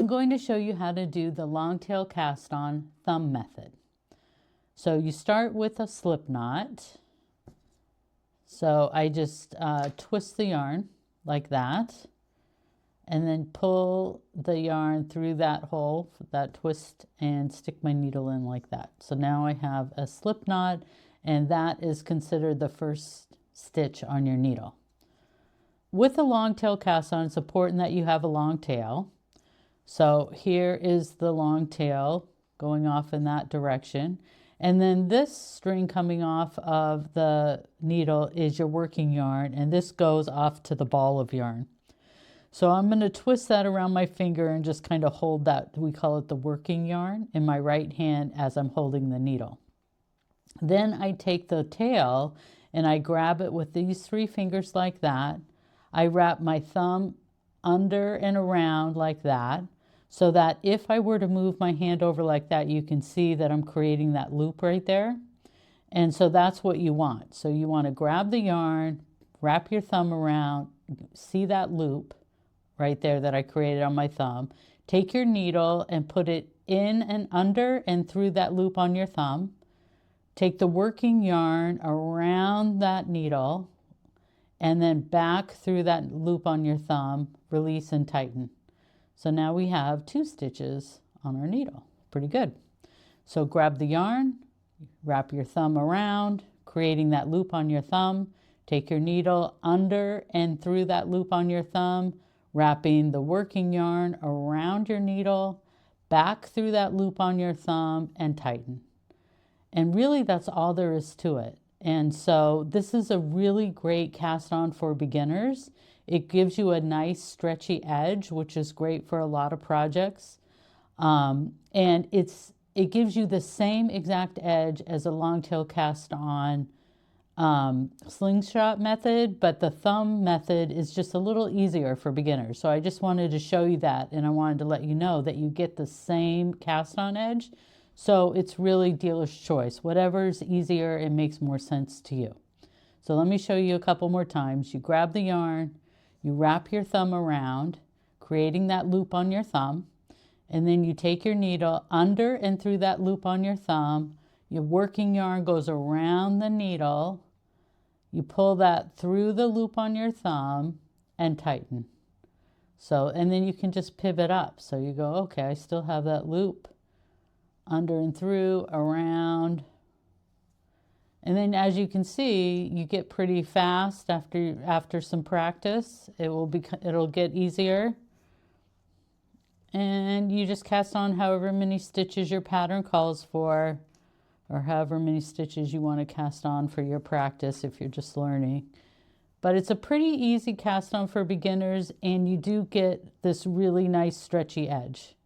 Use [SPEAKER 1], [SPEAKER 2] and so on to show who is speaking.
[SPEAKER 1] I'm going to show you how to do the long tail cast on thumb method. So you start with a slip knot. So I just twist the yarn like that, and then pull the yarn through that hole, that twist, and stick my needle in like that. So now I have a slip knot, and that is considered the first stitch on your needle. With a long tail cast on, it's important that you have a long tail. So here is the long tail going off in that direction. And then this string coming off of the needle is your working yarn, and this goes off to the ball of yarn. So I'm going to twist that around my finger and just kind of hold that, we call it the working yarn, in my right hand as I'm holding the needle. Then I take the tail and I grab it with these 3 fingers like that. I wrap my thumb under and around like that, so that if I were to move my hand over like that, you can see that I'm creating that loop right there. And so that's what you want. So you want to grab the yarn, wrap your thumb around, see that loop right there that I created on my thumb. Take your needle and put it in and under and through that loop on your thumb. Take the working yarn around that needle and then back through that loop on your thumb, release and tighten. So now we have 2 stitches on our needle. Pretty good. So grab the yarn, wrap your thumb around, creating that loop on your thumb. Take your needle under and through that loop on your thumb, wrapping the working yarn around your needle, back through that loop on your thumb, and tighten. And really that's all there is to it. And so this is a really great cast on for beginners. It gives you a nice stretchy edge, which is great for a lot of projects. And it gives you the same exact edge as a long tail cast on slingshot method, but the thumb method is just a little easier for beginners. So I just wanted to show you that, and I wanted to let you know that you get the same cast on edge. So it's really dealer's choice. Whatever's easier, it makes more sense to you. So let me show you a couple more times. You grab the yarn, you wrap your thumb around, creating that loop on your thumb, and then you take your needle under and through that loop on your thumb. Your working yarn goes around the needle. You pull that through the loop on your thumb and tighten. So, and then you can just pivot up. So you go, okay, I still have that loop under and through, around. And then as you can see, you get pretty fast after some practice. It'll get easier. And you just cast on however many stitches your pattern calls for, or however many stitches you want to cast on for your practice if you're just learning. But it's a pretty easy cast on for beginners, and you do get this really nice stretchy edge.